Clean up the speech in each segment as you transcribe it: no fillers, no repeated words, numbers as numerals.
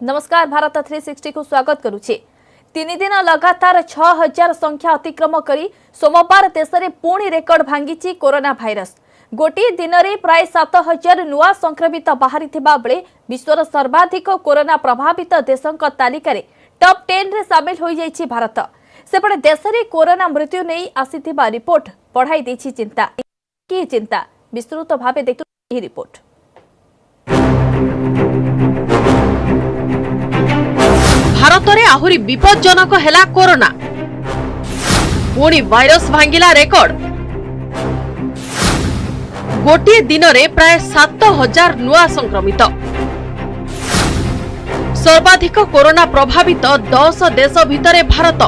नमस्कार भारत 360 को स्वागत करुचे। 3 दिन लगातार 6000 संख्या अतिक्रम करी सोमवार देश में पुणी रेकर्ड भांगी कोरोना भाइरस। गोटे दिन में प्राय 7000 नुआ संक्रमित बाहरी बेले विश्वर सर्वाधिक कोरोना प्रभावित देशों तालिका टॉप 10 रे सामिल हो जाइछि भारत। सेपटे देश में कोरोना मृत्यु नहीं आसीथिबा रिपोर्ट बढ़ाई देछि चिंता। कि चिंता विस्तृत भावे देखु यह रिपोर्ट। भारत में आहुरी विपज्जनक है कोरोना। पुणी भाइरस भांगिला रेकर्ड। गोटे दिन में प्राय 7000 नुआ संक्रमित। सर्वाधिक कोरोना प्रभावित 10 देश भितर भारत।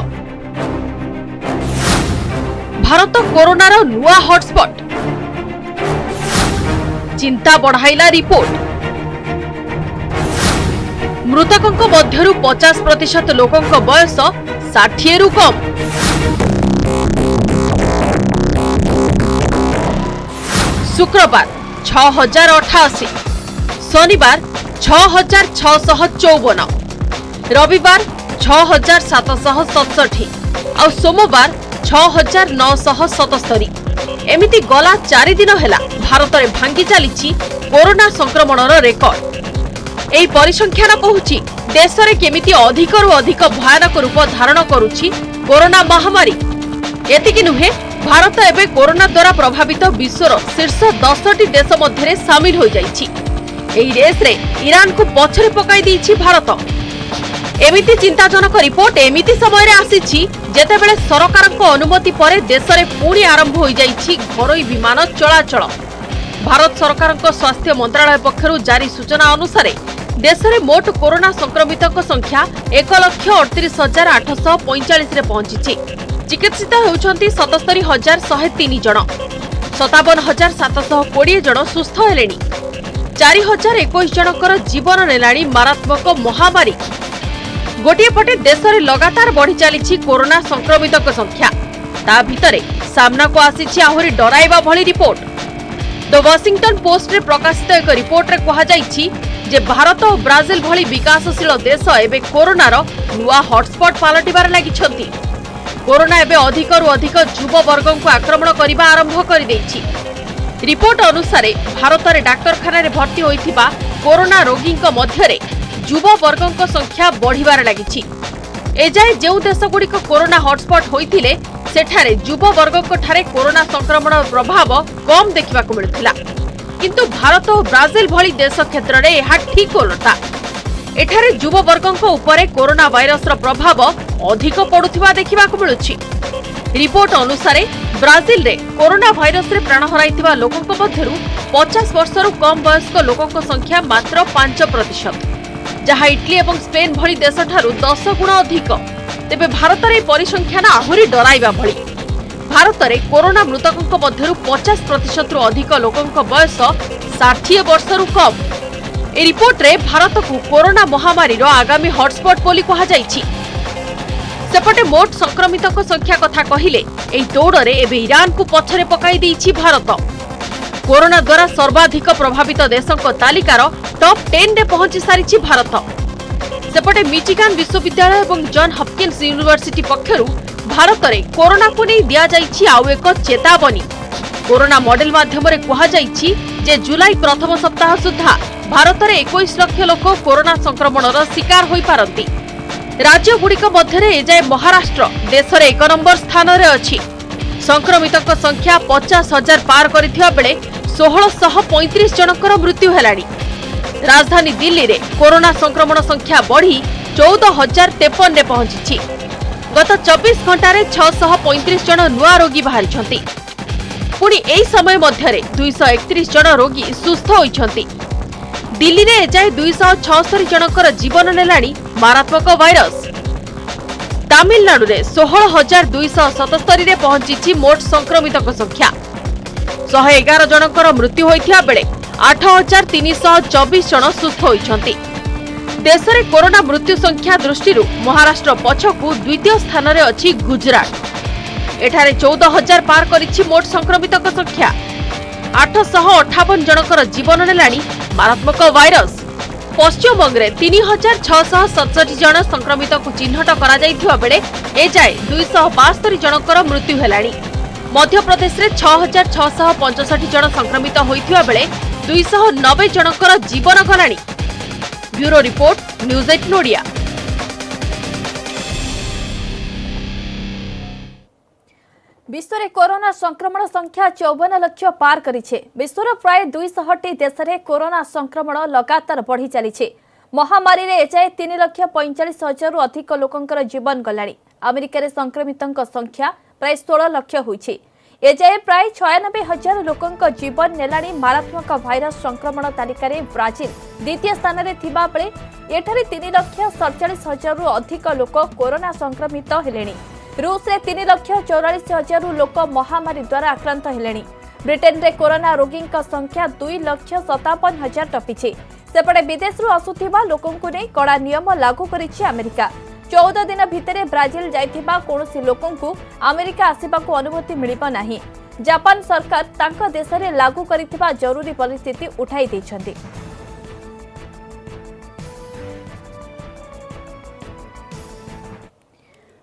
भारत कोरोनार नुआ हॉटस्पॉट। चिंता बढ़ाइला रिपोर्ट। मृतकों मध्यरु 50% लोकों बयस 60 रु कम। शुक्रवार 6088, शनिवार 6654, रविवार 6767 और सोमवार 6977। एमिति गला 4 दिन है भारत में भांगी चली कोरोना संक्रमणर रेकर्ड। एही परिसंख्यान कहूछि देश में केमिति अधिकरु अधिक भयानक रूप धारण करुछि कोरोना महामारी। एतिकी नुहे, भारत एबे कोरोना द्वारा प्रभावित विश्वर शीर्ष 10टी देश मध्य सामिल हो जाइछि। एही रेस रे ईरान को पछरे पकाई दैछि भारत। एमिति चिंताजनक रिपोर्ट एमिति समय रे आसीछि जेतेबेले सरकारक अनुमति परे देश में पुणी आरंभ हो जाइछि घरोई विमान चलाचल। भारत सरकार स्वास्थ्य मंत्रालय पक्षरु जारी सूचना अनुसार देश में मोट कोरोना संक्रमित संख्या 1,38,845 रे पहुंची। चिकित्सित होउछंती 77,103 जन। 57,720 जन सुस्थ हेलेनी। 4,021 जनकर जीवन नेलाणी मारात्मक महामारी। गोटे पटे देश में लगातार बढ़ी चली कोरोना संक्रमित संख्या। ता भितरे सामना को आसी आहुरी डराइबा भली रिपोर्ट। द वाशिंगटन पोस्ट रे प्रकाशित एक रिपोर्ट रे कहा जाइछि जे भारत और ब्राजिल भली विकासशील देश एबे कोरोनार नुआ हॉटस्पॉट पालटिबार लागिछंती। कोरोना एबे अधिकरु अधिक युवा वर्ग को आक्रमण करबा आरंभ कर दैछि। रिपोर्ट अनुसार भारत रे डाक्तरखाना रे भर्ती होइथिबा कोरोना रोगी मध्य युवा वर्ग संख्या बढ़िबार लागिछि। एजाए जेउ देशगुड़िक कोरोना हॉटस्पॉट होइथिले सेठारे युवा वर्ग ठारे कोरोना संक्रमण प्रभाव कम देखा मिलुथिला, किंतु भारत और ब्राजिल भली देश क्षेत्र में यह ठीक उल्टा। एठारे युवा वर्ग उपरे कोरोना भाइरस प्रभाव अधिक पड़ुथिबा देखा मिलुछि। रिपोर्ट अनुसार ब्राजिल रे कोरोना भाइरस रे प्राण हराइथिबा लोकंक मध्यरु 50 वर्षरु कम वयस्क लोकंक संख्या मात्र 5%, जहाँ इटली और स्पेन भली देश ठारू 10 गुण अधिक। तेबे भारत रे परिसंख्यान आहुरी डराइबा भली। भारत रे कोरोना मृतकों मध्यरु 50% रु अधिक लोकों बयस 60 वर्षरु कम। ए रिपोर्ट रे भारत को कोरोना महामारी रो आगामी हॉटस्पॉट बोली कहा जाइछि। सेपटे मोट संक्रमित संख्या कथा कहिले एई दौड़ रे एबे ईरान को पछरे पकाई दैछि भारत। कोरोना द्वारा सर्वाधिक प्रभावित देशों तालिकार टॉप 10 रे पहुंची सारिछि भारत। सेपटे मिचिगान विश्वविद्यालय और जॉन हॉपकिंस यूनिवर्सिटी पक्षरु भारत में कोरोना को नहीं दिया जाइछि आउ एक चेतावनी। कोरोना मॉडल माध्यम रे कहा जाइछि जे जुलाई प्रथम सप्ताह सुधा भारत में 21 लाख लोक कोरोना संक्रमणर शिकार होई पारंती। राज्य गुड़िक मध्य एजाए महाराष्ट्र देश में 1 नंबर स्थान रे अछि। संक्रमित संख्या 50,000 पार करथिबा बेले 1635 जनकर मृत्यु हेलाणी। राजधानी दिल्ली रे कोरोना संक्रमण संख्या बढ़ी 14,053 रे पहुंची। गत 24 घंटे 635 जन नुआ रोगी बाहरी। पुणी एही समय मध्य 231 जन रोगी सुस्थ होइछंती। दिल्ली रे एजाए 276 जनकर जीवन नेलाणी मारात्मक भाइरस। तमिलनाडु रे 16,277 रे पहुंची मोट संक्रमित संख्या। 111 जनकर मृत्यु होइथिबा बेले 8,324 जन सुस्थ होइछंती। देश में कोरोना मृत्यु संख्या दृष्टि महाराष्ट्र पछकू द्वितीय स्थान रे अछि गुजरात। एठारे 14,000 पार करिछि मोट संक्रमित संख्या। 858 जनकर जीवन नेलाणी मारात्मक भाइरस। पश्चिमबंग में 3667 जन संक्रमित को चिन्हट करा जाइथिबा बेले एजाए 272 जनकर मृत्यु हेलाणी। मध्यप्रदेश में 6665 जन संक्रमित होइथिबा बेले 290 जनकर जीवन गलाणी। Bureau report news 18 Odia. विश्व में कोरोना संक्रमण संख्या 54 लाख पार करिछे। विश्वर प्राय 200 देश में कोरोना संक्रमण लगातार बढ़ी चली। महामारी रे एजाए 3,45,000 रु अधिक लोकंकर जीवन गलाणी। अमेरिका रे संक्रमितों संख्या प्राय 16 लाख होइछे। एजाए प्राय 96,000 लोकंक जीवन नेलाणी। मारात्मक भाइरस संक्रमण तालिका रे ब्राजिल द्वितीय स्थान रे थिबा बेले एठारे 3,47,000 रु अधिक लोक कोरोना संक्रमित हेलेणी। रूस रे 3,44,000 लोक महामारी द्वारा आक्रांत हेलेणी। ब्रिटेन रे कोरोना रोगी संख्या 2,57,000 टपिछि। सेपटे विदेश रु आसुथिबा लोकंकु नै कड़ा नियम लागू करिछि अमेरिका। 14 दिन भितर ब्राजिल जाइथिबा कोनोसी लोकंकु अमेरिका आसिबाकु अनुमति मिलिबो नाही। जापान सरकार तांको देश रे लागू करिथिबा जरूरी परिस्थिति उठाई दैछन्ति।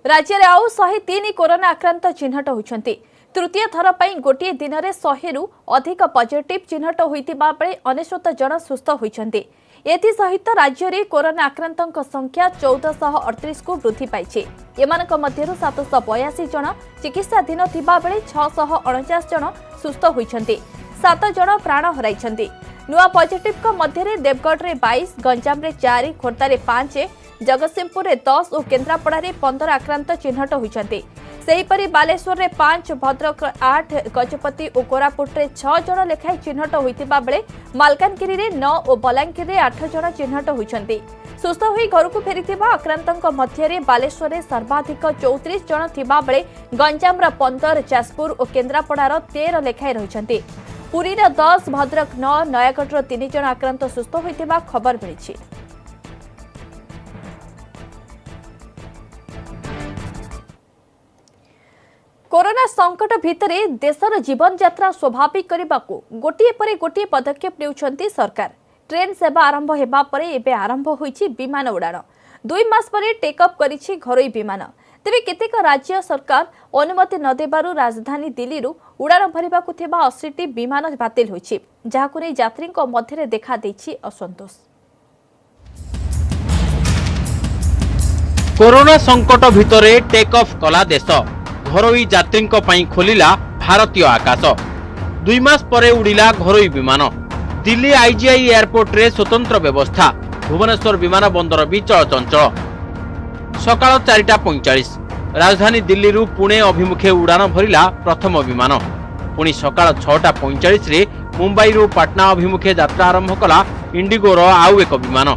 राज्य में आउ 103 कोरोना आक्रांत चिन्हट होइछन्ति। तृतीय थर पर गोटे दिन में 100 रु अधिक पॉजिटिव चिन्हट होइतिबा बेले 99 जन सुस्थ होइछन्ति। एथि सहित राज्य में कोरोना आक्रांतों संख्या 1438 को वृद्धि पाइछे। एमानक मध्यरु 782 जन चिकित्साधीन थिबा बेले 649 जन सुस्थ होइछन्ति। 7 जन प्राण हराइछन्ति। नुआ पॉजिटिव मध्य देवगढ़ में 22, गंजाम में 4, खोर्धा में 5, जगतसिंहपुर में 10 और केन्द्रापड़ा में 15 आक्रांत चिन्हट होइछन्ति। सेहीपरि बालेश्वर में 5, भद्रक 8, गजपति और कोरापुट में 6 जन लेखाई चिन्हट होइतिबा बेले मालकानगिरी में 9 और बलांगीर में 8 जन चिन्हट होइछन्ति। सुस्थ होई घर को फेरिथिबा आक्रांतों मध्य बालेश्वर में सर्वाधिक 34 जन थिबा बेले गंजाम 15, जाजपुर और केन्द्रापड़ार 13 लेखाई रहिछन्ति। पुरी 10, भद्रक 9, नयागढ़ 3 जन आक्रांत सुस्थ होइतिबा खबर मिलिछि। कोरोना संकट भितर देशर जीवन यात्रा स्वाभाविक करने को गोटे पर गोटे पदक्षेप नेउछन्ति सरकार। ट्रेन सेवा आरंभ हेबा परे एबे आरंभ होईछि विमान उड़ान। 2 मास परे टेक अप करिछि घरोई विमान। तेबे केतेक राज्य सरकार अनुमति न देबारु राजधानी दिल्ली उड़ान भरिबाकु थिबा 80टी विमान बातिल होईछि, जाहाकु नै यात्रीक मध्यरे देखा दैछि असंतोष। कोरोना संकट भितरे टेक ऑफ कला देश। घरोई यात्रींक पई खोलिला भारतीय आकाश। 2 मास परे उड़िला घरोई विमान। दिल्ली आईजीआई एयरपोर्ट रे स्वतंत्र व्यवस्था। भुवनेश्वर विमान बंदर भी चलचंचल। सकाळ 4:45 राजधानी दिल्ली रु पुणे अभिमुखे उड़ान भरिला प्रथम विमान। पुणी सकाळ 6:45 रे मुंबई रु पटना अभिमुखे यात्रा आरंभ कला इंडिगोर आउ एक विमान।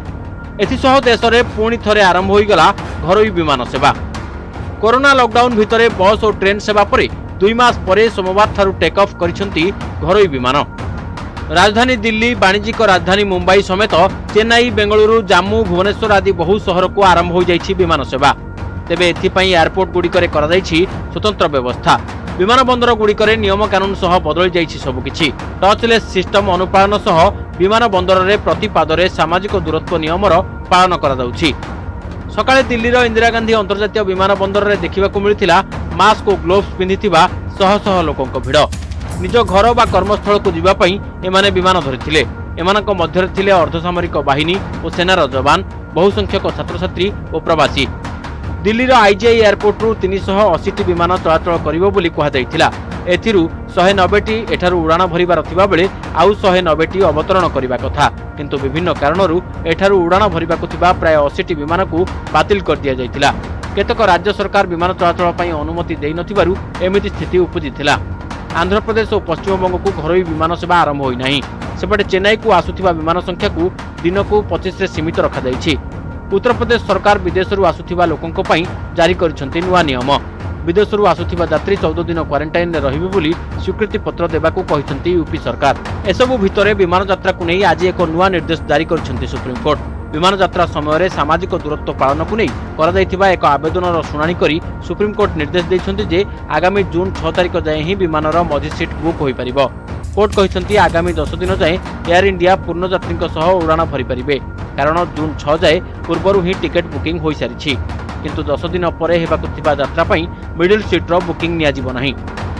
एथिसह देश में पुणी थरे आरंभ होईगला घरोई विमान सेवा। कोरोना लॉकडाउन भितरे बस और ट्रेन सेवा परे 2 मास परे सोमवार थारु टेक ऑफ करिसेंती घरोई विमान। राजधानी दिल्ली, वाणिज्यिक राजधानी मुंबई समेत चेन्नई, बेंगलुरु, जम्मू, भुवनेश्वर आदि बहु शहर को आरंभ हो जाइछि विमान सेवा। तेबे एथिपई एयरपोर्ट गुड़िकरे करा जाइछि स्वतंत्र व्यवस्था। विमान बंदर गुड़िकरे नियम कानून सह बदल जाइछि सबकिछि। टचलेस सिस्टम अनुपालन सह विमान बंदर रे प्रतिपादरे सामाजिक दूरत्व नियमर पालन करा जाउछि। सकाळे दिल्लीर इंदिरा गांधी अंतर्जातीय विमान बंदर रे देखिबाकू मिलिथिला मास्क और ग्लोव्स पिंधिथिबा शह शह लोकंक भिड़। निज घर बा कर्मस्थल को जीवा पई एमाने विमान धरिथिले। एमानक मध्यरे थिले अर्धसामरिक बाहिनी और सेनार जवान, बहु संख्यक छात्र छात्री और प्रवासी। दिल्लीर आईजीआई एयरपोर्ट रु 380टी विमान चलाचल करिवो बोली कुहा जायथिला। एथिरु 190टी एठारु उड़ान भरिबार थिबा बेले आउ 190टी अवतरण करिबा कथा, किंतु विभिन्न कारणरू एठारु उड़ान भरिबाकू थिबा प्राय 80टी विमान को बातिल कर दिया जायथिला। केतक राज्य सरकार विमान चलाचल पई अनुमति देइ नथिबारु एमिति स्थिति उपजिथिला। आंध्र प्रदेश और पश्चिम बंग को घरोई विमान सेवा आरंभ होई नाही। सेपटे चेन्नई को आसुथिबा विमान संख्या को दिन को 25 रे सीमित रखा जायछि। उत्तर प्रदेश सरकार विदेशरू आसुथिबा लोकंक पई जारी करिसेंती नुवा नियम। विदेशरू आसुथिबा यात्री 14 दिन क्वारंटाइन रे रहिबे बोली स्वीकृति पत्र देबाकू कहिसेंती यूपी सरकार। एसबु भितरे विमान यात्रा को नहीं आज एक नुवा निर्देश जारी करिसेंती सुप्रीम कोर्ट। विमान यात्रा समय सामाजिक दूरत्व पालन को नहीं करा जायथिबा एक आवेदनर शुणाणी करी सुप्रीम कोर्ट निर्देश दैछन्ती जे आगामी जून 6 तारिख जाए ही विमानर मझी सीट बुक होई परिबो। कोर्ट कहते आगामी 10 दिन जाए एयर इंडिया पूर्ण यात्री उड़ाण भरी पारे कारण जून 6 जाए पूर्व ही टिकेट बुकिंग हो सारी किंतु 10 दिन पर यात्रा मिडिल सीट्र बुकिंग नि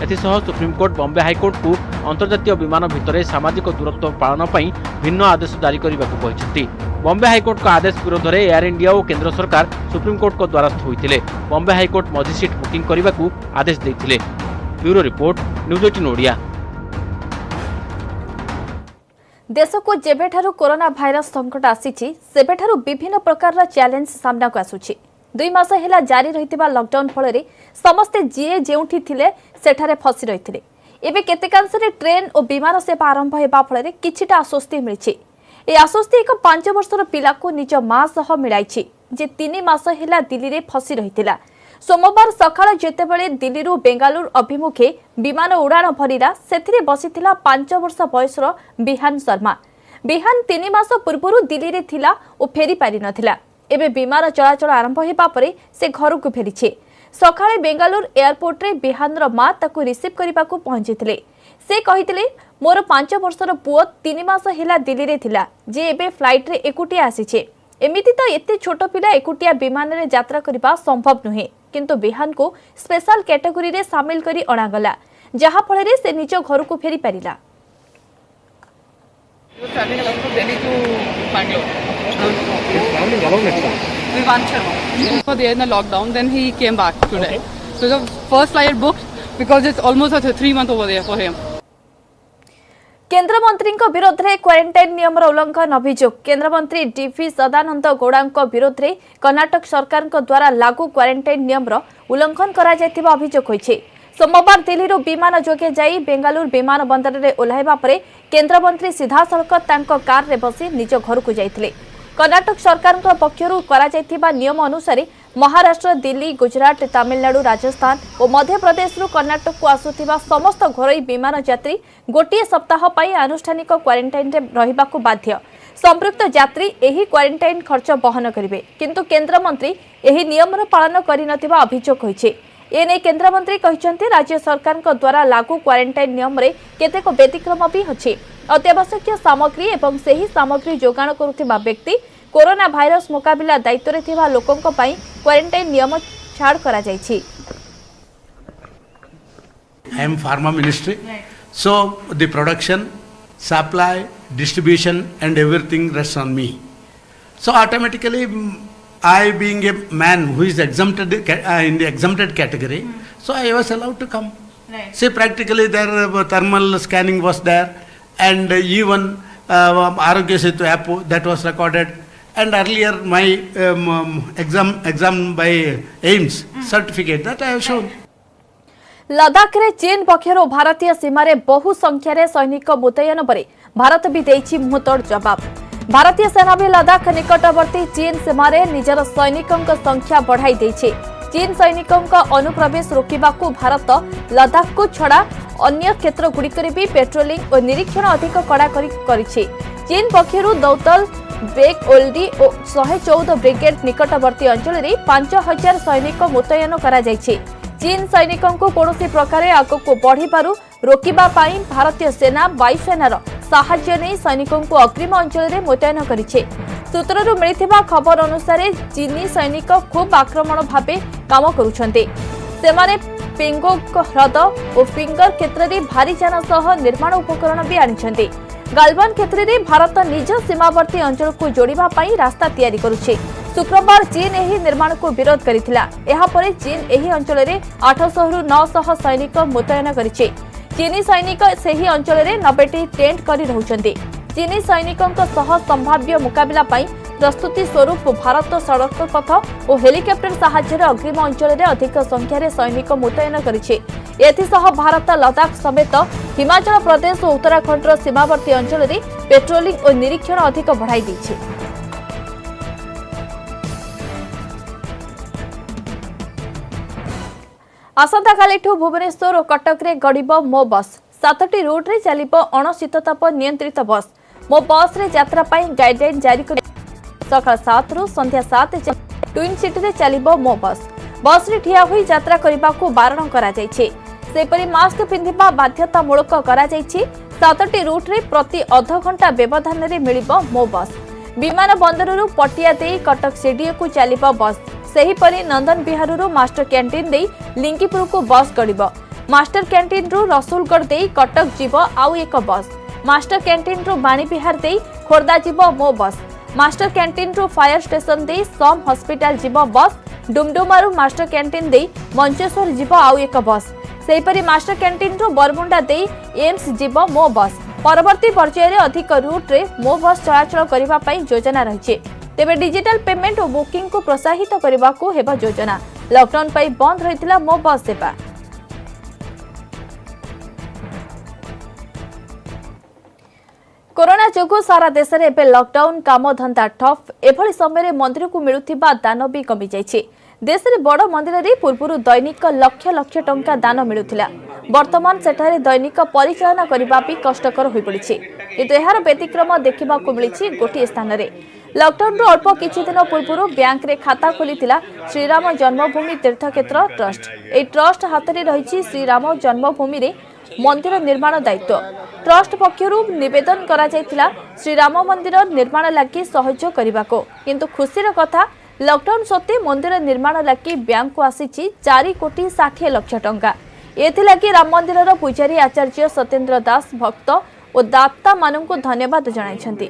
एसह सुप्रीमकोर्ट बॉम्बे हाईकोर्ट को अंतर्जातीय विमान भितर सामाजिक दूरत्व पालन पर भिन्न आदेश जारी करने को बॉम्बे हाईकोर्ट का आदेश विरोध में एयर इंडिया और केंद्र सरकार सुप्रीमकोर्ट को द्वारस्थ होते बॉम्बे हाईकोर्ट मझी सीट बुकिंग करने को आदेश देते। Bureau report news 18 Odia. देश को जेबेठारु कोरोना भाइरस संकट आसीछि सेबेठारु विभिन्न प्रकार चैलेंज सामना को आसुछि। 2 मास हेला जारी रहितिबा लॉकडाउन फल समस्ते जीए जेउठी थिले सेठारे फसी रहिथिले। एबे केतेकांशरे ट्रेन और विमान सेवा आरंभ हेबा फल किछिटा आश्वस्ति मिलिछि। ए आश्वस्ति एक 5 वर्षर पिला को निज मां सह मिलाइछि जे 3 मास हेला दिल्ली रे फसी रहितिला। सोमवार सकाळ जेतेबेले दिल्ली बेंगालुरु अभिमुखे विमान उड़ाण भरिला सेथिरे बसिथिला 5 वर्ष बयसर बिहान शर्मा। बिहान 3 मास पूर्वरु दिल्ली रे थिला ओ फेरी पारि नथिला। एबे विमान चलाचल आरंभ हेबा परे से घर को फेरिछे। सकाळे बेंगालुरु एयरपोर्ट रे बिहानर मां ताकू रिसीव करबा को पहुंचीथिले। से कहिथिले मोर 5 वर्षर पुओ 3 मास हेला दिल्ली रे थिला जे एबे फ्लाइट रे एकुटिया आसीछे। एमिति तो एते छोट पिला एकुटिया विमान रे यात्रा करबा संभव नुहे किंतु बिहान को स्पेशल कैटेगरी रे शामिल करी अणागला जहा फल रे से निज घर को फेरी पारिला। There in the lockdown, then he came back today. So the first flight booked because it's almost a 3 month over there for him. केंद्र मंत्री विरोध में क्वारंटाइन नियम उल्लंघन अभियोग। केंद्र मंत्री डीवी सदानंद गौड़ा विरोध में कर्नाटक सरकार द्वारा लागू क्वारंटाइन नियम उल्लंघन करा जायतिबा अभियोग होइछे। सोमवार दिल्ली विमान जोगे जाई बेंगालुरु विमान बंदर में ओह्लाइबा परे केंद्र मंत्री सीधासलख तांको कार रे बसी निज घर को जाइथिले। कर्नाटक सरकार पक्षरु करा जायतिबा नियम अनुसार महाराष्ट्र, दिल्ली, गुजरात, तमिलनाडु, राजस्थान और मध्य प्रदेश कर्नाटक को आसुथिबा समस्त घरोई विमान यात्री गोटे सप्ताह पई आनुष्ठानिक क्वारंटाइन रे रहिबाकू बाध्य। संपृक्त यात्री एही क्वारंटाइन खर्च वहन करिवे किंतु केंद्र मंत्री एही नियमर पालन करिनथिबा अभियोग होइछे। एने केंद्र मंत्री कहिसंती राज्य सरकार द्वारा लागू क्वारंटाइन नियम रे केतेक व्यतिक्रम भी अछि। अत्यावश्यक सामग्री एवं सही सामग्री जोगाण करुथिबा व्यक्ति कोरोना भाइरस मुकाबिला दायित्व रे थिबा लोकंक पई क्वारंटाइन नियम छाड़ करा जायछि। I am Pharma Ministry, so the production, supply, distribution and everything rests on me. So automatically I being a man who is exempted in the exempted category, so I was allowed to come. Right. See, practically there thermal scanning was there, and even Arogya Setu app that was recorded, and earlier my exam by AIMS certificate that I have shown. Ladakh रे चीन पक्षर भारतीय सीमा रे बहु संख्या रे सैनिक मुतयन पर भारत भी देइछि मुहतोड़ जवाब। भारतीय सेना भी लद्दाख निकटवर्ती चीन सीमा रे निजर सैनिकों संख्या बढ़ाई देइछि। चीन सैनिकों अनुप्रवेश रोकबाकू भारत लद्दाख को छड़ा अन्य क्षेत्र गुड़िकर भी पेट्रोलिंग और निरीक्षण अधिक कड़ाकड़ी करिछि। चीन पक्षर दौतल बेग ओल्डी और 114 ब्रिगेड निकटवर्ती अंचल रे 5000 सैनिक मुतयन करा जायछि। चीन सैनिकों को कौनसी प्रकार आग को बढ़िबारु रोकिबा पाई भारतीय सेना वायुसेनार साहाय्य नहीं सैनिकों को अग्रिम अंचल में मुतयन करिछे। सूत्रରୁ मिलिथिबा खबर अनुसार चीनी सैनिक खूब आक्रमण भावे काम करुछन्ते। सेमाने पेंगोंग ह्रद और फिंगर क्षेत्र में भारी जान सह निर्माण उपकरण भी आनिछन्ते। गालवान क्षेत्र में भारत निज सीमावर्ती अंचल को जोड़िबा पाई रास्ता तैयारी करुछे। शुक्रवार चीन एही निर्माण को विरोध करिथिला। एहा परे चीन एही अंचल रे 800 रु 900 सैनिक मुतयन करिछे। चीनी सैनिक सेही अंचल रे 90टी टेंट करी रहुचन्ते। चीनी सैनिकों सह संभाव्य मुकाबला पाई प्रस्तुति स्वरूप भारत सड़क पथ और हेलिकॉप्टर सहायता अग्रिम अंचल रे अधिक संख्यार सैनिक मुतयन करिछे। एथिसह भारत लद्दाख समेत हिमाचल प्रदेश और उत्तराखंड सीमावर्ती अंचल रे पेट्रोलिंग और निरीक्षण अधिक बढ़ाई दैछे। आसंता कालिठू भुवनेश्वर और कटक रे गड़िब मो बस 7टी रूट रे चलिब अणशीतताप नियंत्रित बस। मो बस रे यात्रा पाई गाइडलाइन जारी कर सकाळ 7 रु संध्या 7 ट्विन सिटी रे चलिब मो बस। बस रे ठिया होई यात्रा करबा को बारण करा जायछे। सेपरि मास्क पिंधिबा बाध्यतामूलक करा जायछि। 7टी रूट रे प्रति अध घंटा व्यवधान रे मिलिबो मो बस। विमान बंदररू पटिया देई कटक सीडीए को चलिबो बस। सेहीपरि नंदन बिहाररू मास्टर कैंटीन देई लिंकीपुर को बस गड़िबो। मास्टर कैंटीन रु रसूलगढ़ देई कटक जीवो आउ एक बस। मास्टर कैंटीन रु बाणी बिहार देई खोर्धा जीवो मो बस। मास्टर कैंटीन रु फायर स्टेशन देई सम हॉस्पिटल जीवो बस। डुमडुमारू मास्टर कैंटीन देई मंचेश्वर जीवो आउ एक बस। सेहीपरि मास्टर कैंटीन रु बरमुंडा देई एम्स जीवो मो बस। परवर्ती पर्याय रे अधिक रूट रे मो बस चलाचल करिबा पई योजना रहिছে। तेबे डिजिटल पेमेंट और बुकिंग को प्रोत्साहित करने को हेबा योजना। लॉकडाउन पई बंद रहितला मो बस सेवा। कोरोना जोगु सारा देश रे एबे लॉकडाउन काम धंदा ठप। एभली समय मंदिर को मिलुथिबा दान भी कमी जाइछि। देश रे बड़ मंदिर रे पूर्वरु दैनिक लक्ष लक्ष टंका दान मिलुथिला। वर्तमान सेठारे दैनिक परिचालन करबा भी कष्टकर होई पड़िछि। किंतु एहार व्यतिक्रम देखिबा को मिलिछि गोटी स्थान रे। लॉकडाउन रो अल्प किछि दिन पूर्व बैंक रे खाता खोलिथिला श्रीराम जन्मभूमि तीर्थक्षेत्र ट्रस्ट। ए ट्रस्ट हाथ रे रहिछि श्रीराम जन्मभूमि रे मंदिर निर्माण दायित्व। ट्रस्ट पक्षरु निवेदन करा जायतिला श्रीराम मंदिर निर्माण लागि सहयोग करबाको। किंतु खुशीर कथा लॉकडाउन सत्ते मंदिर निर्माण लागि बैंक को आसीछि 4,60,00,000 टंका। एथिलागि राम मंदिरर पूजारी आचार्य सत्येंद्र दास भक्त और दाता माननको धन्यवाद जणाइछन्ति।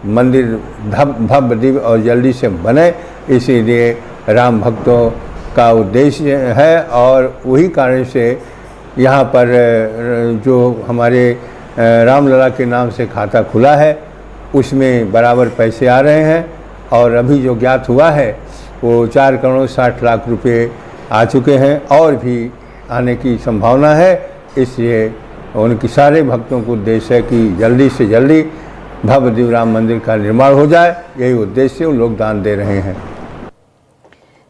मंदिर भव्य दिव्य और जल्दी से बने, इसीलिए राम भक्तों का उद्देश्य है। और वही कारण से यहाँ पर जो हमारे रामलला के नाम से खाता खुला है उसमें बराबर पैसे आ रहे हैं। और अभी जो ज्ञात हुआ है वो 4,60,00,000 रुपये आ चुके हैं और भी आने की संभावना है। इसलिए उनके सारे भक्तों को उद्देश्य है कि जल्दी से जल्दी भव्य दिव्य राम मंदिर का निर्माण हो जाए। यही उद्देश्य से वो लोग दान दे रहे हैं।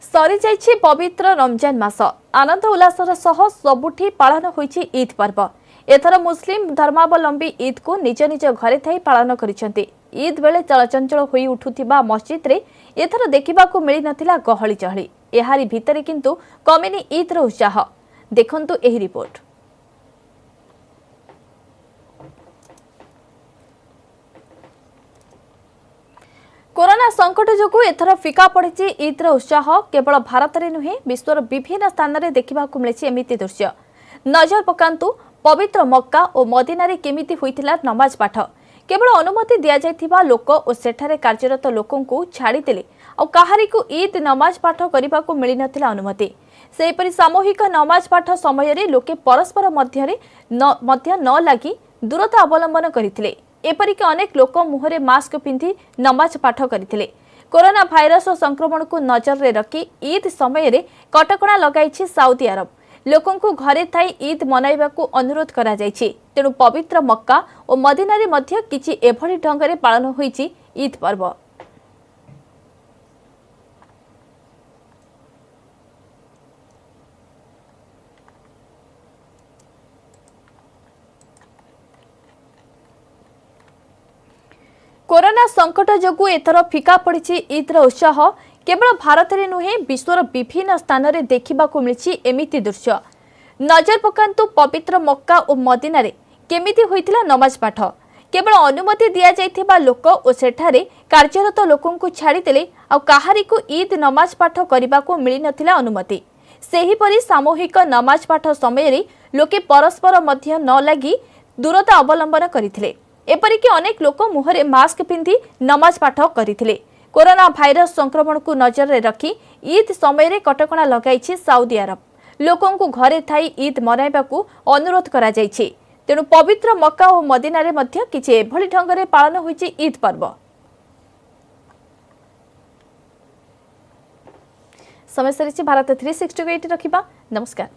सरी जाइछि पवित्र रमजान मास। आनंद उल्लासर सह सबुठी पालन होइछि ईद पर्व। एथर मुस्लिम धर्मावलंबी ईद को निज निज घरे थाई पालन करिसेंति। ईद बेले चलचंचल होई उठुथिबा मस्जिद रे एथर देखिबा को मिली नथिला गहली चहली। एहारी भितरे किंतु कमिनी ईद रो उत्साह। देखंतु एही रिपोर्ट। कोरोना संकट जोगु एथर फिका पड़िछि ईद रो उत्साह। केवल भारत रे नुहे विश्वर विभिन्न स्थान रे देखिबा को मिलिछि एमिति दृश्य। नजर पकांतु पवित्र मक्का और मदीना रे केमिति होइथिला नमाज पाठ। केवल अनुमति दिया जाइथिबा लोक और सेठारे कार्यरत लोकन को छाड़ी देले और काहारी को ईद नमाज पाठ करिबा को मिली नथिला अनुमति। सेहीपरि सामूहिक नमाज पाठ समय रे लोके परस्पर मध्य न लागि दूरता अवलंबन करिथिले। एपरिक अनेक लोक मुहरे मास्क पिंधि नमाज पाठ करिथिले। कोरोना भाइरस संक्रमण को नजर रे रखी ईद समय रे कटकणा लगाइछि साउदी अरब। लोकों को घरे थाई ईद मनाइबा को अनुरोध करा जाइछि। तेणु पवित्र मक्का और मदीना रे मध्य किछि एभली ढंग रे पालन होइछि ईद पर्व। कोरोना संकट जोगु एथर फिका पड़िछि ईद रो उत्साह। केवल भारत रे नुहे विश्वर विभिन्न स्थान रे देखिबा को मिलिछि एमिति दृश्य। नजर पकांतु पवित्र मक्का और मदीना रे केमिति होइथिला नमाज पाठ। केवल अनुमति दिया जाइथिबा लोक और सेठारे कार्यरत लोकन को छाड़ी देले आ काहारी को ईद नमाज पाठ करिबा को मिली नथिला अनुमति। सेहीपरि सामूहिक नमाज पाठ समय रे लोके परस्पर मध्य न लागि दूरता अवलंबन करिथिले। एपरिक अनेक लोक मुहरे मास्क पिंधि नमाज पाठ करिथिले। कोरोना भाइरस संक्रमण को नजर रे रखी ईद समय रे कटकणा लगाइछि साउदी अरब। लोकों को घरे थाई ईद मनाइबा को अनुरोध करा जाइछि। तेणु पवित्र मक्का और मदीना रे मध्य किछि एभली ढंग रे पालन होइछि ईद पर्व। समय सरिछि भारत 360 रखिबा। नमस्कार।